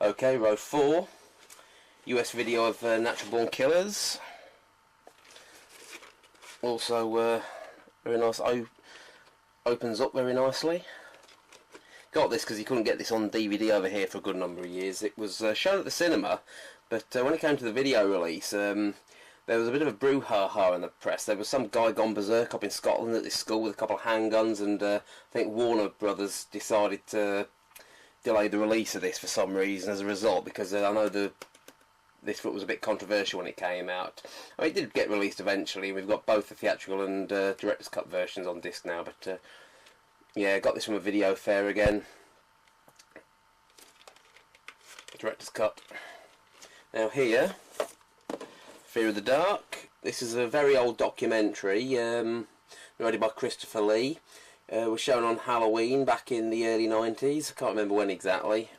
Okay, row 4, US video of natural born killers. Also very nice, opens up very nicely. Got this because you couldn't get this on DVD over here for a good number of years. It was shown at the cinema, but when it came to the video release, there was a bit of a brouhaha in the press. There was some guy gone berserk up in Scotland at this school with a couple of handguns, and I think Warner Brothers decided to delay the release of this for some reason as a result, because I know this foot was a bit controversial when it came out. I mean, it did get released eventually. We've got both the theatrical and director's cut versions on disc now, but yeah, got this from a video fair again. Director's cut. Now here, Fear of the Dark. This is a very old documentary, narrated by Christopher Lee. Was shown on Halloween back in the early 90s. I can't remember when exactly.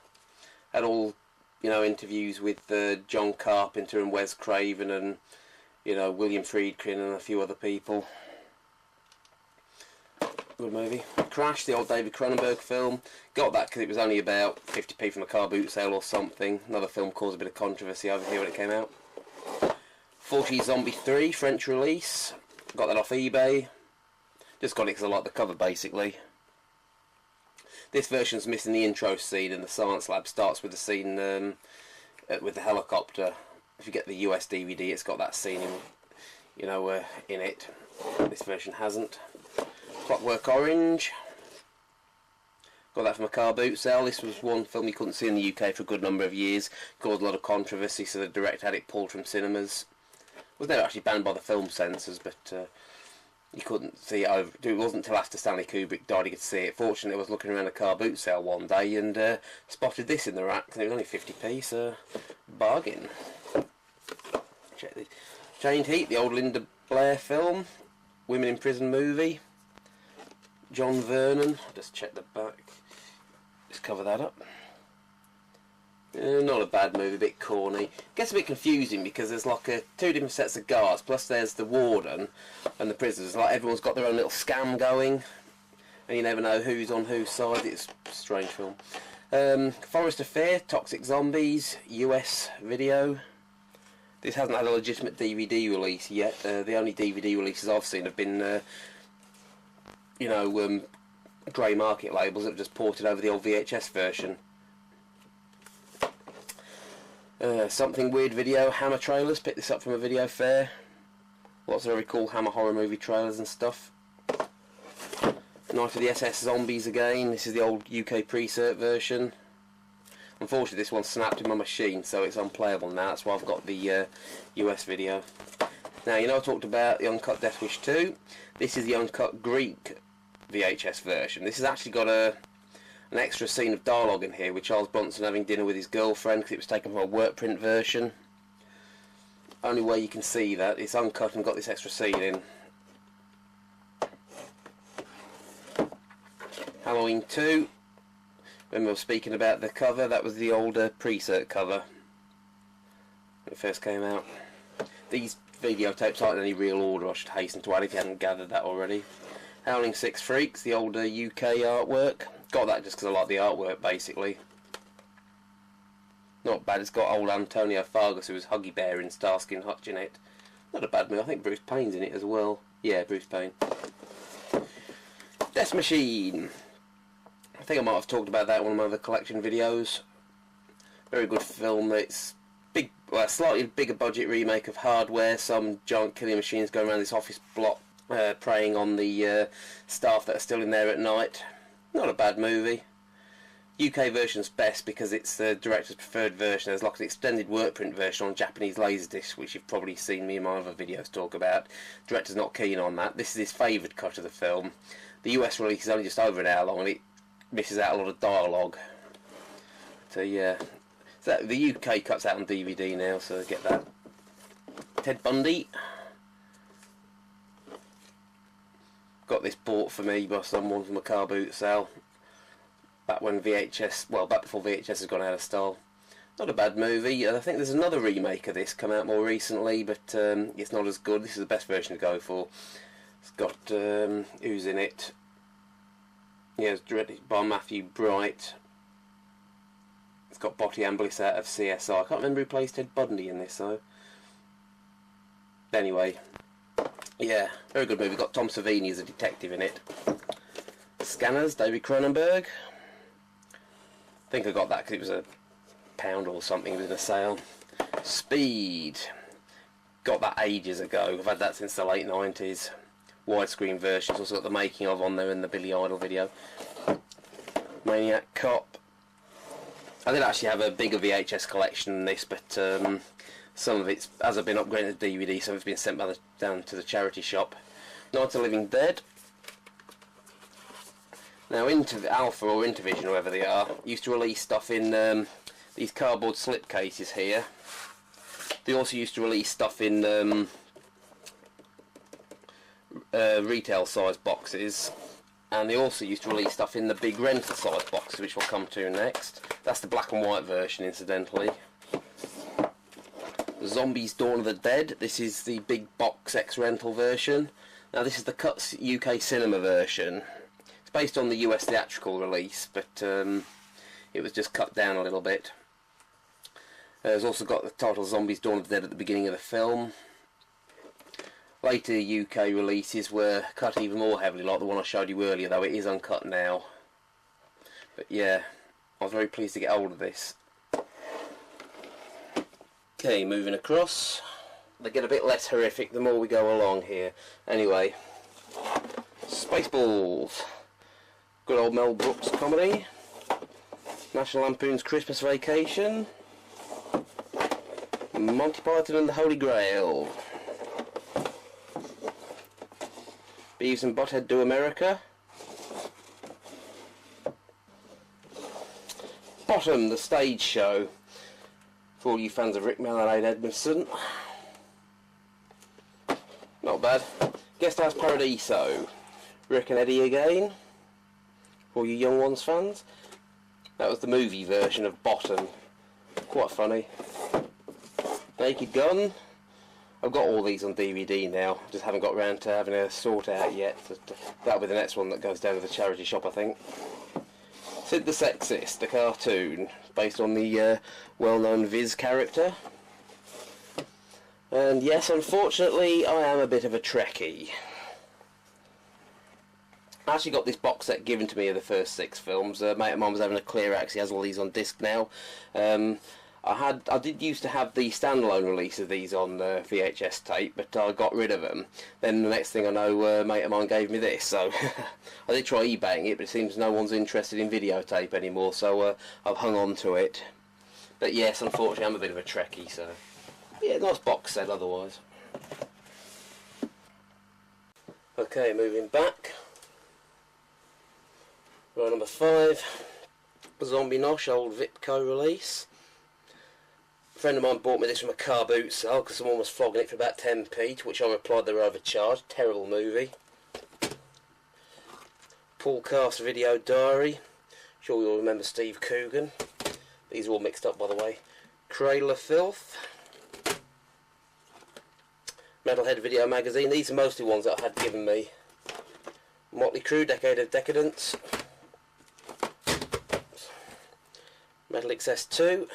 Had all, you know, interviews with John Carpenter and Wes Craven and, you know, William Friedkin and a few other people. Good movie. Crash, the old David Cronenberg film. Got that because it was only about 50p from a car boot sale or something. Another film caused a bit of controversy over here when it came out. 40 Zombie 3, French release. Got that off eBay. Just got it because I like the cover, basically. This version's missing the intro scene, and the science lab starts with the scene with the helicopter. If you get the US DVD, it's got that scene in, you know, in it. This version hasn't. Clockwork Orange. Got that from a car boot sale. This was one film you couldn't see in the UK for a good number of years. Caused a lot of controversy, so the director had it pulled from cinemas. Was never actually banned by the film censors, but you couldn't see it over. It wasn't until after Stanley Kubrick died you could see it. Fortunately, I was looking around a car boot sale one day and spotted this in the rack, and it was only 50p, so bargain. Check this. Chained Heat, the old Linda Blair film, women in prison movie. John Vernon. I'll just check the back. Just cover that up. Not a bad movie, a bit corny. Gets a bit confusing because there's like two different sets of guards, plus there's the warden and the prisoners. Like everyone's got their own little scam going, and you never know who's on whose side. It's a strange film. Forest of Fear, Toxic Zombies, US video. This hasn't had a legitimate DVD release yet. The only DVD releases I've seen have been, you know, grey market labels that have just ported over the old VHS version. Something Weird video, Hammer trailers, picked this up from a video fair. Lots of very cool Hammer horror movie trailers and stuff. Night of the SS Zombies again, this is the old UK pre-cert version. Unfortunately this one snapped in my machine, so it's unplayable now, that's why I've got the US video. Now, you know I talked about the uncut Death Wish 2, this is the uncut Greek VHS version. This has actually got an extra scene of dialogue in here with Charles Bronson having dinner with his girlfriend, because it was taken from a work print version. Only way you can see that, it's uncut and got this extra scene in. Halloween 2, when we were speaking about the cover, that was the older pre-cert cover when it first came out. These videotapes aren't in any real order, I should hasten to add if you hadn't gathered that already. Howling Six Freaks, the older UK artwork. Got that just because I like the artwork, basically. Not bad. It's got old Antonio Fargas, who was Huggy Bear in Starsky and Hutch in it. Not a bad movie. I think Bruce Payne's in it as well. Yeah, Bruce Payne. Death Machine. I think I might have talked about that in one of my other collection videos. Very good film. It's big, well, slightly bigger budget remake of Hardware. Some giant killing machines going around this office block, preying on the staff that are still in there at night. Not a bad movie. UK version's best because it's the director's preferred version. There's like an extended work print version on Japanese Laserdisc, which you've probably seen me in my other videos talk about. Director's not keen on that. This is his favoured cut of the film. The US release is only just over an hour long and it misses out a lot of dialogue. So yeah, so the UK cut's out on DVD now, so get that. Ted Bundy. Got this bought for me by someone from a car boot sale. Back when VHS, well, back before VHS has gone out of style. Not a bad movie. I think there's another remake of this come out more recently, but it's not as good. This is the best version to go for. It's got, who's in it? Yeah, it's directed by Matthew Bright. It's got Botty Amblis out of CSI. I can't remember who plays Ted Bundy in this though. Anyway, yeah, very good movie. Got Tom Savini as a detective in it. Scanners, David Cronenberg. I think I got that because it was £1 or something. It was in a sale. Speed. Got that ages ago. I've had that since the late 90s. Widescreen versions. Also got the making of on there in the Billy Idol video. Maniac Cop. I did actually have a bigger VHS collection than this, but some of it hasn't been upgraded to DVD, some of it's been sent down to the charity shop. Night of the Living Dead. Now, Alpha or Intervision, whoever they are, used to release stuff in these cardboard slipcases here. They also used to release stuff in retail size boxes, and they also used to release stuff in the big rental size boxes, which we'll come to next. That's the black and white version, incidentally. Zombies Dawn of the Dead. This is the big box X rental version. Now this is the cut UK cinema version. It's based on the US theatrical release, but it was just cut down a little bit. It's also got the title Zombies Dawn of the Dead at the beginning of the film. Later UK releases were cut even more heavily, like the one I showed you earlier, though it is uncut now. But yeah, I was very pleased to get hold of this. Okay, moving across. They get a bit less horrific the more we go along here. Anyway, Spaceballs. Good old Mel Brooks comedy. National Lampoon's Christmas Vacation. Monty Python and the Holy Grail. Beavis and Butthead Do America. Bottom, the stage show. For all you fans of Rick Malade Edmondson. Not bad. Guest House Paradiso. Rick and Eddie again. For all you young ones fans. That was the movie version of Bottom. Quite funny. Naked Gun. I've got all these on DVD now. Just haven't got around to having a sort out yet. That'll be the next one that goes down to the charity shop, I think. Sid the Sexist, the cartoon, based on the well-known Viz character. And yes, unfortunately, I am a bit of a Trekkie. I actually got this box set given to me of the first 6 films. A mate of mine was having a clear out, he has all these on disc now. I did used to have the standalone release of these on VHS tape, but I got rid of them. Then the next thing I know, a mate of mine gave me this, so I did try eBaying it, but it seems no one's interested in videotape anymore, so I've hung on to it. But yes, unfortunately I'm a bit of a Trekkie, so yeah, nice box set otherwise. Okay, moving back. Right, number 5, Zombie Nosh, old Vipco release. A friend of mine bought me this from a car boot sale because someone was flogging it for about 10p, to which I replied they were overcharged. Terrible movie. Paul Cast Video Diary. Sure you'll remember Steve Coogan. These are all mixed up, by the way. Cradle of Filth. Metalhead Video Magazine. These are mostly ones that I had given me. Motley Crue, Decade of Decadence. Metal Excess 2.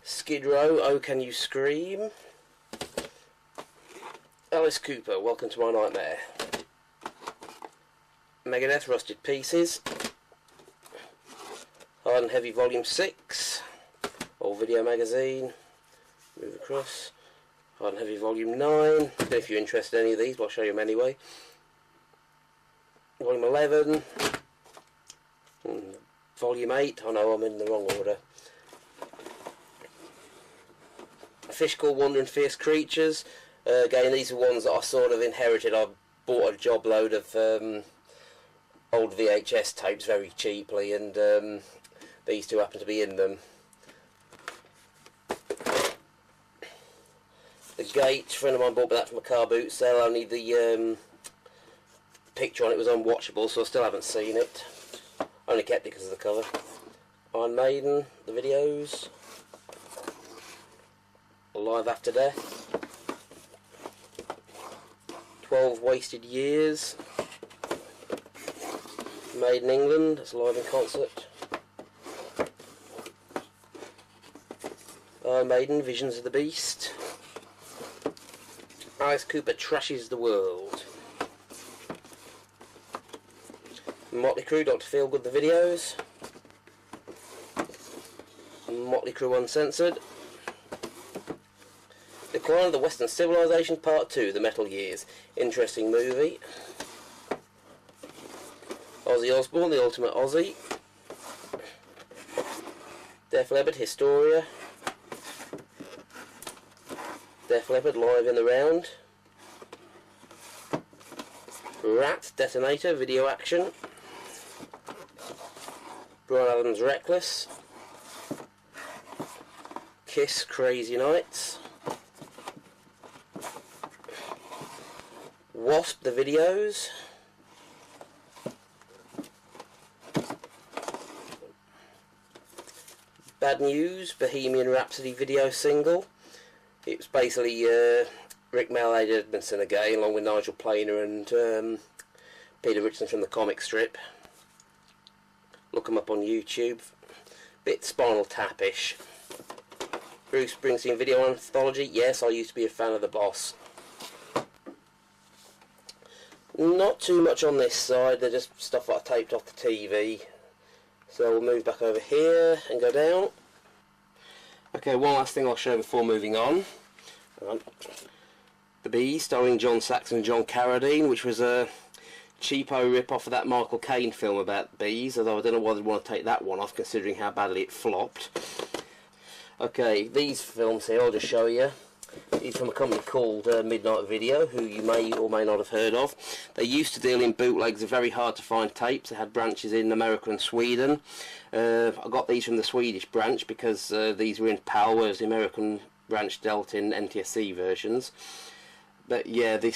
Skid Row, Oh Can You Scream. Alice Cooper, Welcome to My Nightmare. Megadeth, Rusted Pieces. Hard and Heavy Volume 6. Old Video Magazine. Move across. Hard and Heavy Volume 9. I don't know if you're interested in any of these, but I'll show you them anyway. Volume 11. Volume 8. Oh no, I'm in the wrong order. A Fish Called Wandering Fierce Creatures. Again, these are ones that I sort of inherited. I bought a job load of old VHS tapes very cheaply, and these two happen to be in them. The Gate, a friend of mine bought me that from a car boot sale. Only the picture on it was unwatchable, so I still haven't seen it. Only kept it because of the cover. Iron Maiden, the videos. Alive After Death. 12 Wasted Years. Made in England, it's live in concert. Iron Maiden, Visions of the Beast. Alice Cooper Trashes the World. Motley Crue, Dr. Feelgood the Videos. Motley Crue Uncensored. Decline of the Western Civilization Part 2, The Metal Years. Interesting movie. Ozzy Osbourne, The Ultimate Ozzy. Def Leppard, Historia. Def Leppard, Live in the Round. Rat, Detonator, Video Action. Bryan Adams, Reckless. Kiss, Crazy Nights. Wasp, The Videos. Bad News, Bohemian Rhapsody video single. It was basically Rick Malade Edmondson again, along with Nigel Planer and Peter Richardson from the comic strip. Look them up on YouTube. Bit Spinal Tap-ish. Bruce Springsteen video anthology. Yes, I used to be a fan of the Boss. Not too much on this side, they're just stuff that I taped off the TV. So we'll move back over here and go down. Okay, one last thing I'll show before moving on. The Bees, starring John Saxon and John Carradine, which was a cheapo rip-off of that Michael Caine film about bees, although I don't know why they'd want to take that one off considering how badly it flopped. Okay, these films here I'll just show you. These from a company called Midnight Video, who you may or may not have heard of. They used to deal in bootlegs of very hard to find tapes. They had branches in America and Sweden. I got these from the Swedish branch because these were in PAL, whereas the American branch dealt in NTSC versions. But yeah, they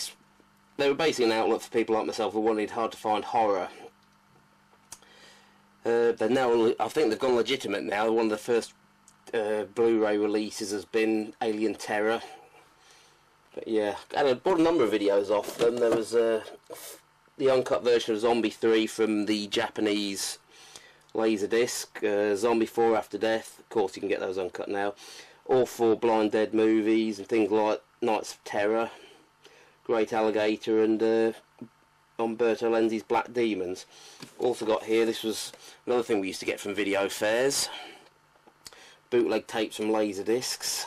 were basically an outlet for people like myself who wanted hard to find horror. They're now, I think they've gone legitimate now. One of the first Blu-ray releases has been Alien Terror. But yeah, and I bought a number of videos off them. There was the uncut version of Zombie 3 from the Japanese Laserdisc, Zombie 4 After Death, of course you can get those uncut now, all 4 Blind Dead movies and things like Nights of Terror, Great Alligator and Umberto Lenzi's Black Demons. Also got here, this was another thing we used to get from video fairs, bootleg tapes from Laserdiscs.